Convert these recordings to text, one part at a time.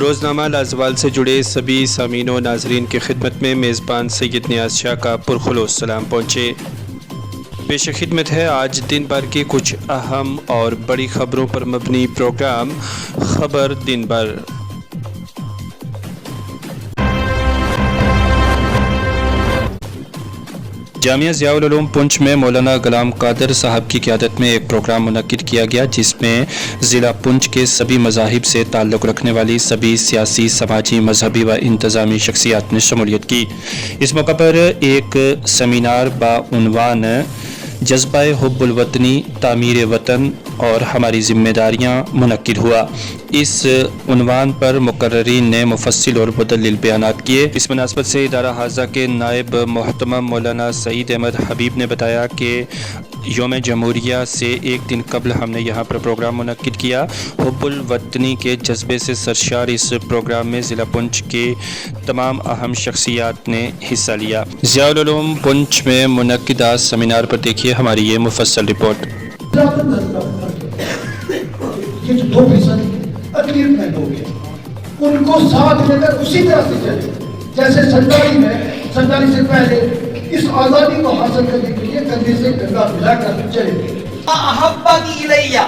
روزنامہ لازوال سے جڑے سبھی سامعین و ناظرین کی خدمت میں میزبان سید نیاز شاہ کا پرخلوص سلام پہنچے۔ پیش خدمت ہے آج دن بھر کی کچھ اہم اور بڑی خبروں پر مبنی پروگرام خبر دن بھر۔ جامعہ ضیاء العلوم پنچ میں مولانا غلام قادر صاحب کی قیادت میں ایک پروگرام منعقد کیا گیا، جس میں ضلع پنچ کے سبھی مذاہب سے تعلق رکھنے والی سبھی سیاسی، سماجی، مذہبی و انتظامی شخصیات نے شمولیت کی۔ اس موقع پر ایک سیمینار بعنوان جذبہ حب الوطنی، تعمیر وطن اور ہماری ذمہ داریاں منعقد ہوا۔ اس عنوان پر مقررین نے مفصل اور مدلل بیانات کیے۔ اس مناسبت سے ادارہ حاضہ کے نائب محتمم مولانا سعید احمد حبیب نے بتایا کہ یوم جمہوریہ سے ایک دن قبل ہم نے یہاں پر پروگرام منعقد کیا۔ حب الوطنی کے جذبے سے سرشار اس پروگرام میں ضلع پنچ کے تمام اہم شخصیات نے حصہ لیا۔ ضیاء العلوم پنچ میں منعقدہ سیمینار پر دیکھیے ہماری یہ مفصل رپورٹ۔ یہ جو 2% اقلیت میں لوگ ہیں ان کو ساتھ لے کر اسی طرح سے چلے جیسے سنتالی سے پہلے اس آزادی کو حاصل کرنے کے لیے کندھے سے کندھا ملا کر چلے۔ احبتی الیہ،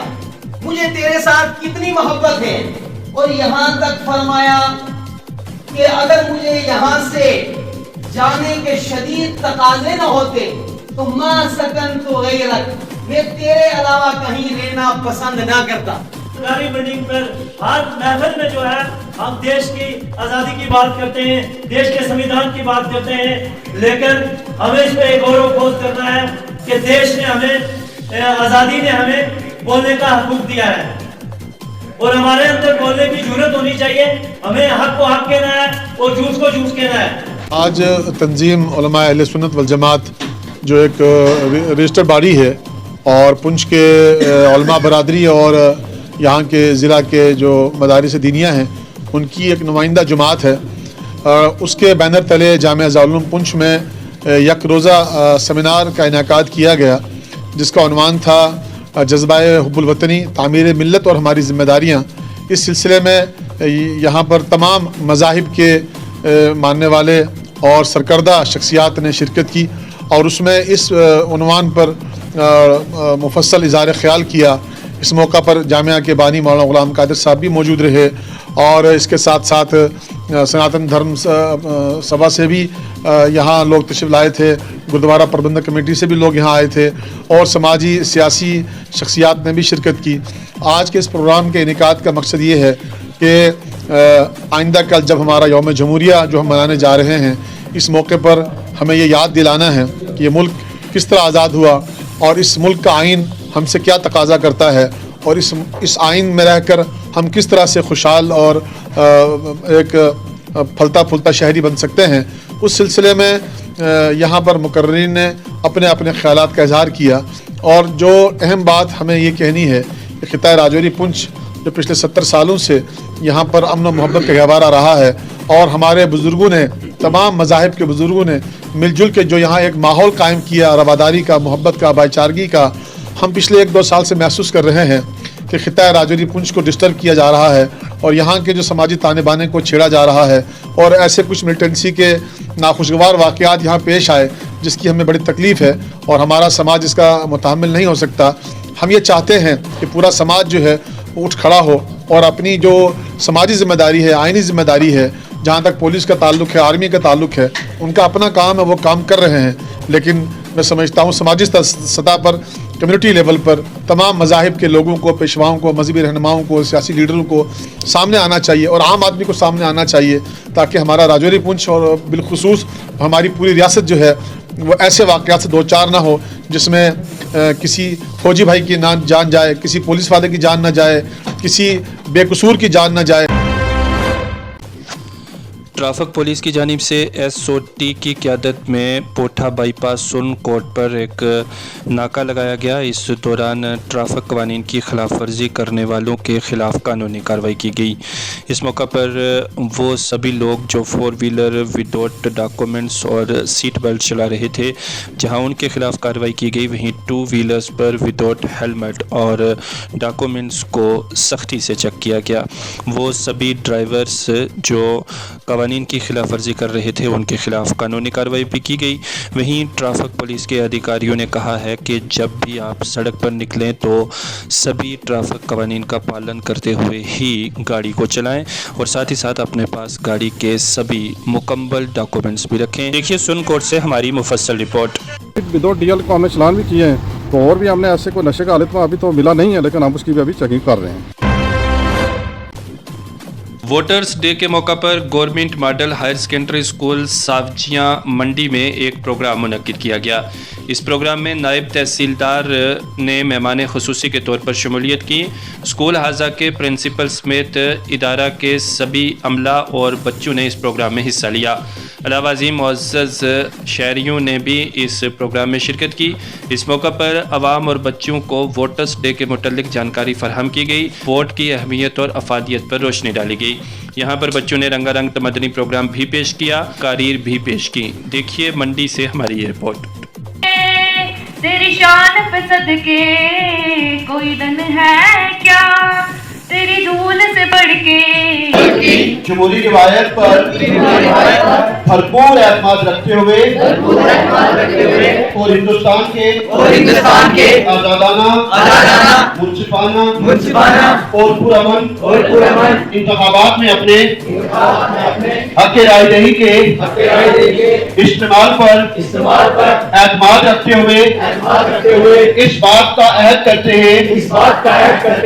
مجھے تیرے ساتھ کتنی محبت ہے، اور یہاں تک فرمایا کہ اگر مجھے یہاں سے جانے کے شدید تقاضے نہ ہوتے تو ما سکنت غیرک، میں تیرے علاوہ کہیں رہنا پسند نہ کرتا۔ سرکاری بلڈنگ پر ہر محفل میں جو ہے ہم دیش کی آزادی کی بات کرتے ہیں، دیش کے سمویدھان کی بات کرتے ہیں، لیکن ہمیں اس پہ غور و خوض کرنا ہے کہ دیش نے ہمیں، آزادی نے ہمیں بولنے کا حقوق دیا ہے، اور ہمارے اندر بولنے کی جرات ہونی چاہیے۔ ہمیں حق کو حق کہنا ہے اور جھوٹ کو جھوٹ کہنا ہے۔ آج تنظیم علماء اہل سنت والجماعت جو ایک رجسٹر باڈی ہے اور پنچ کے علماء برادری اور یہاں کے ضلع کے جو مدارس دینیہ ہیں ان کی ایک نمائندہ جماعت ہے، اس کے بینر تلے جامعہ ضیاء العلوم پنچ میں یک روزہ سیمینار کا انعقاد کیا گیا، جس کا عنوان تھا جذبہ حب الوطنی، تعمیر ملت اور ہماری ذمہ داریاں۔ اس سلسلے میں یہاں پر تمام مذاہب کے ماننے والے اور سرکردہ شخصیات نے شرکت کی، اور اس میں اس عنوان پر مفصل اظہار خیال کیا۔ اس موقع پر جامعہ کے بانی مولانا غلام قادر صاحب بھی موجود رہے، اور اس کے ساتھ ساتھ سناتن دھرم سبھا سے بھی یہاں لوگ تشریف لائے تھے، گردوارہ پربندھک کمیٹی سے بھی لوگ یہاں آئے تھے، اور سماجی سیاسی شخصیات نے بھی شرکت کی۔ آج کے اس پروگرام کے انعقاد کا مقصد یہ ہے کہ آئندہ کل جب ہمارا یوم جمہوریہ جو ہم منانے جا رہے ہیں، اس موقع پر ہمیں یہ یاد دلانا ہے کہ یہ ملک کس طرح آزاد ہوا، اور اس ملک کا آئین ہم سے کیا تقاضا کرتا ہے، اور اس آئین میں رہ کر ہم کس طرح سے خوشحال اور ایک پھلتا پھولتا شہری بن سکتے ہیں۔ اس سلسلے میں یہاں پر مقررین نے اپنے اپنے خیالات کا اظہار کیا، اور جو اہم بات ہمیں یہ کہنی ہے کہ خطہ راجوری پنچ جو پچھلے 70 سالوں سے یہاں پر امن و محبت کا گہوارہ رہا ہے، اور ہمارے بزرگوں نے، تمام مذاہب کے بزرگوں نے مل جل کے جو یہاں ایک ماحول قائم کیا رواداری کا، محبت کا، بھائی چارگی کا، ہم پچھلے 1-2 سال سے محسوس کر رہے ہیں کہ خطہ راجوری پنچ کو ڈسٹرب کیا جا رہا ہے، اور یہاں کے جو سماجی تانے بانے کو چھیڑا جا رہا ہے، اور ایسے کچھ ملیٹنسی کے ناخوشگوار واقعات یہاں پیش آئے جس کی ہمیں بڑی تکلیف ہے، اور ہمارا سماج اس کا متحمل نہیں ہو سکتا۔ ہم یہ چاہتے ہیں کہ پورا سماج جو ہے اٹھ کھڑا ہو، اور اپنی جو سماجی ذمہ داری ہے، آئینی ذمہ داری ہے، جہاں تک پولیس کا تعلق ہے، آرمی کا تعلق ہے، ان کا اپنا کام ہے، وہ کام کر رہے ہیں، لیکن میں سمجھتا ہوں سماجی سطح پر، کمیونٹی لیول پر تمام مذاہب کے لوگوں کو، پیشواؤں کو، مذہبی رہنماؤں کو، سیاسی لیڈروں کو سامنے آنا چاہیے، اور عام آدمی کو سامنے آنا چاہیے، تاکہ ہمارا راجوری پنچ اور بالخصوص ہماری پوری ریاست جو ہے وہ ایسے واقعات سے دوچار نہ ہو جس میں کسی فوجی بھائی کی جان جائے، کسی پولیس والے کی جان نہ جائے، کسی بے قصور کی جان نہ جائے۔ ट्रैफिक पुलिस की जानिब से SOT की क़यादत में पोठा बाईपास सुन कोट पर एक नाका लगाया गया। इस दौरान ट्रैफिक कवानीन की खिलाफ वर्जी करने वालों के खिलाफ कानूनी कार्रवाई की गई। इस मौका पर वो सभी लोग जो 4 व्हीलर विदाउट डॉक्यूमेंट्स और सीट बेल्ट चला रहे थे, जहां उनके खिलाफ कार्रवाई की गई, वहीं 2 व्हीलर्स पर विदाउट हेलमेट और डॉक्यूमेंट्स को सख्ती से चेक किया गया। वो सभी ड्राइवर्स जो कानून की खिलाफ वर्जी कर रहे थे, उनके खिलाफ कानूनी कार्रवाई भी की गई। वहीं ट्रैफिक पुलिस के अधिकारियों ने कहा है कि जब भी आप सड़क पर निकलें तो सभी ट्रैफिक कानून का पालन करते हुए ही गाड़ी को चलाएं और साथ ही साथ अपने पास गाड़ी के सभी मुकम्मल डॉक्यूमेंट्स भी रखें। देखिए सुन कोट से हमारी मुफस्सल रिपोर्ट। विदाउट डीएल को हमने चलान भी किए हैं, तो और भी हमने ऐसे कोई नशे का हालत में अभी तो मिला नहीं है, लेकिन हम उसकी भी अभी चेकिंग कर रहे हैं। वोटर्स डे के मौका पर government model higher secondary school सावजियाँ मंडी में एक प्रोग्राम मुनक्किद किया गया। इस प्रोग्राम में नायब तहसीलदार ने मेहमान खुसूसी के तौर पर शमूलियत की। स्कूल हाजा के प्रिंसिपल समेत इदारा के सभी अमला और बच्चों ने इस प्रोग्राम में हिस्सा लिया। अलावा अज़ीम मुअज़्ज़ज़ शहरियों ने भी इस प्रोग्राम में शिरकत की। इस मौका पर अवाम और बच्चों को वोटर्स डे के मुतल्लिक जानकारी फराहम की गई। वोट की अहमियत और अफादियत पर रोशनी डाली गई। यहाँ पर बच्चों ने रंगारंग मदनी प्रोग्राम भी पेश किया, तकारीर भी पेश की। देखिए मंडी से हमारी ये रिपोर्ट। तेरी शान पे सदके कोई दन है क्या, तेरी धूल से बढ़ के जमहूरी रिवायत पर भरपूर एतमाद रखते हुए और हिंदुस्तान के आजादाना मुंसिफाना और पुरअमन इंतखाबात में अपने हक राय दही के इस्तेमाल पर एतमाद रखते हुए इस बात का अहद करते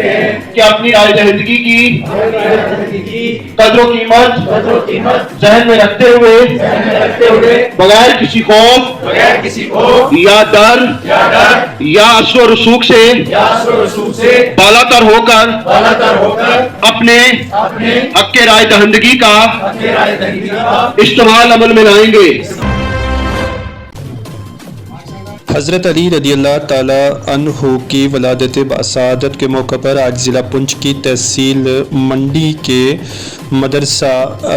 हैं कि अपनी राय दहिंदगी की कदर कीमत जहन में रखते हुए बगैर किसी खौफ या डर या असर रसूख से बालातर होकर अपने हक राय दहिंदगी का इस्तेमाल अमल में लाएंगे। हज़रत अली रदियल्लाहु ताला अन्हु की वलादत बासआदत के मौका पर आज ज़िला पुंछ की तहसील मंडी के मदरसा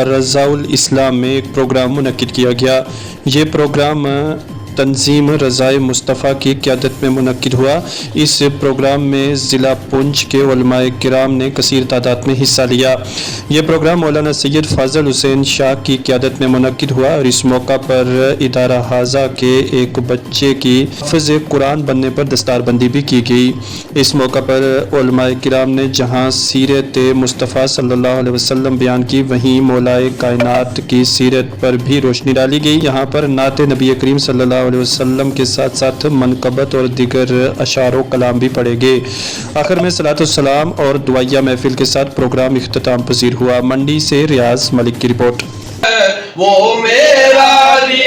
रज़ाउल इस्लाम में एक प्रोग्राम मुनक्किद किया गया। ये प्रोग्राम तंजीम रज़ाए मुस्तफ़ा की क़यादत में मुनक्किद हुआ। इस प्रोग्राम में ज़िला पुंछ के उलमाए किराम ने कसीर तादाद में हिस्सा लिया। यह प्रोग्राम मौलाना सैयद फ़ाज़ल हुसैन शाह की क़यादत में मुनक्किद हुआ और इस मौका पर इदारा हाजा के एक बच्चे की हिफ़्ज़ कुरान बनने पर दस्तारबंदी भी की गई। इस मौका पर उलमाए किराम ने जहाँ सीरत मुस्तफ़ा सल्लल्लाहु अलैहि वसल्लम बयान की, वहीं मौलाए कायनात की सीरत पर भी रोशनी डाली गई। यहाँ पर नात नबी करीम सल्लल्लाहु अलैहि वसल्लम के साथ साथ मनकबत और दिगर अशारो कलाम भी पढ़े गए। आखिर में सलातो सलाम और दुआया महफिल के साथ प्रोग्राम इख्तिताम पजीर हुआ। मंडी से रियाज मलिक की रिपोर्ट। वो मेरा ली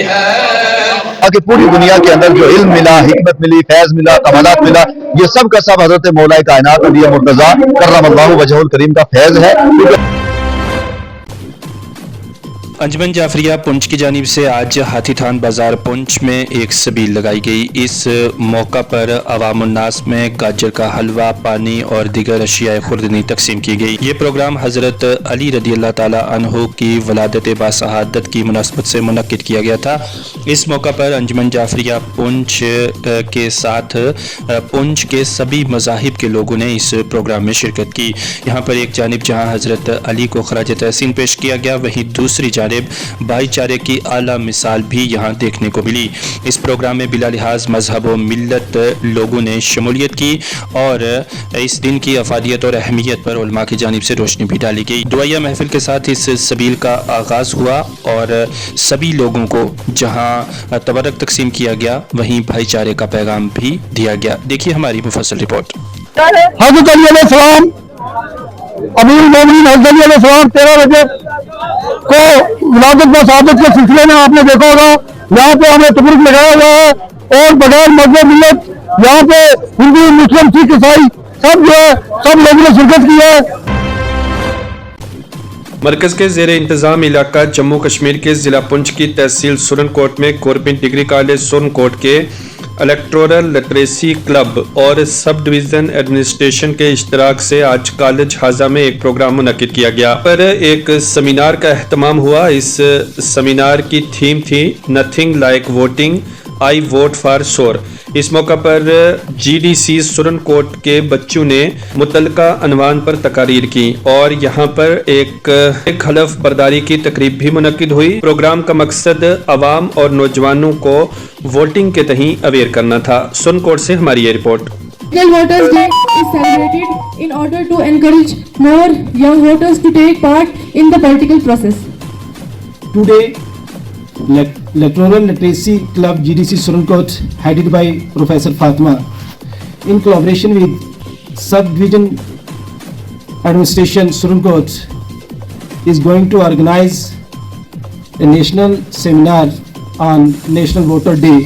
है कि पूरी दुनिया के अंदर जो इल्म मिला, हिकमत मिली, फैज मिला, कमालात मिला, ये सब का सब हजरत मौलाए कायनात अली मुर्तज़ा कर्रमल्लाहु वजहुल करीम का फैज है। अंजुमन जाफरिया पुंछ की जानिब से आज हाथी थान बाज़ार पुंछ में एक सबील लगाई गई। इस मौका पर अवामुन्नास में गाजर का हलवा, पानी और दिगर अशियाए खुर्दनी तकसीम की गई। ये प्रोग्राम हज़रत अली रदियल्लाहु ताला अन्हु की वलादत बासआदत की मुनासबत से मुनक्किद किया गया था। इस मौका पर अंजुमन जाफरिया पुंछ के साथ पुंछ के सभी मज़ाहिब के लोगों ने इस प्रोग्राम में शिरकत की। यहाँ पर एक जानिब जहाँ हज़रत अली को खराज तहसीन पेश किया गया, वहीं दूसरी जानिब भाईचारे की आला मिसाल भी यहाँ देखने को मिली। इस प्रोग्राम में बिला लिहाज मजहब व मिल्लत लोगों ने शमूलियत की और इस दिन की अफादियत और अहमियत पर उलमा की जानिब से रोशनी भी डाली गई। दुआया महफिल के साथ इस सबील का आगाज़ हुआ और सभी लोगों को जहाँ तबरक तकसीम किया गया, वहीं भाईचारे का पैगाम भी दिया गया। देखिए हमारी मुफस्सल रिपोर्ट। हज़रत अली अलैहिस्सलाम, अमीरुल मोमिनीन हज़रत अली अलैहिस्सलाम 13 रजब को विलादत बासआदत के सिलसिले में आपने देखा होगा, यहाँ पे हमें तबरुक लगाया हुआ है और बगैर मजहब मिल्लत यहाँ पे हिंदू, मुस्लिम, सिख, ईसाई सब जो है सब लोगों ने शिरकत की है। मरकज के ज़ेर इंतज़ाम इलाका जम्मू कश्मीर के ज़िला पुंछ की तहसील सुरनकोट में गवर्नमेंट डिग्री कॉलेज सुरनकोट के इलेक्टोरल लिटरेसी क्लब और सब डिवीज़न एडमिनिस्ट्रेशन के इश्तराक से आज कॉलेज हाजा में एक प्रोग्राम मुनक्किद किया गया। पर एक सेमिनार का एहतमाम हुआ। इस सेमिनार की थीम थी nothing like voting, I vote for sure. इस मौका पर GDC सुरनकोट के बच्चों ने मुतलका अनवान पर तकारीर की और यहाँ पर एक हलफ बर्दारी की तकरीब भी मुनक्किद हुई। प्रोग्राम का मकसद अवाम और नौजवानों को वोटिंग के तहीं अवेयर करना था। सुरनकोट से हमारी ये report. Voters Day is celebrated in order to encourage more young voters to take part in the political process. Today, Electoral Literacy Club GDC Surunkot, headed by Professor Fatima, in collaboration with Sub-Division Administration Surunkot, is going to organize a national seminar on National Voter Day.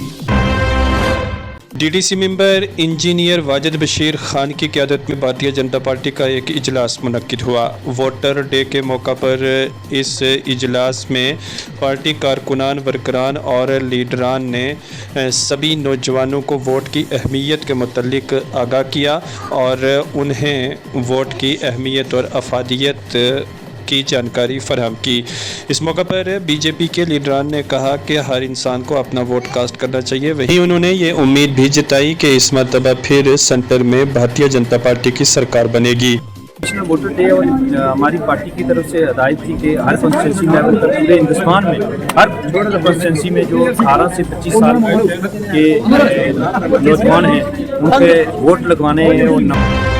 DDC member engineer Wajid Bashir Khan की क़यादत में Bharatiya Janata party का एक इजलास मुनक्किद हुआ। Voter day के मौका पर इस इजलास में पार्टी कारकुनान, वर्करान और लीडरान ने सभी नौजवानों को वोट की अहमियत के मुतल्लिक आगाह किया और उन्हें वोट की अहमियत और अफादियत की जानकारी फराहम की। इस मौका पर बीजेपी के लीडरान ने कहा कि हर इंसान को अपना वोट कास्ट करना चाहिए। वहीं उन्होंने ये उम्मीद भी जताई कि इस मरतबा फिर सेंटर में भारतीय जनता पार्टी की सरकार बनेगी। नेशनल वोटर डे और हमारी पार्टी की तरफ से हदायत थी कि हर कॉन्स्टिट्यूंसी लेवल पर पूरे हिंदुस्तान में हर कॉन्स्टिट्यूंसी में जो 18 से 25 साल के नौजवान हैं उनके वोट लगवाने हैं और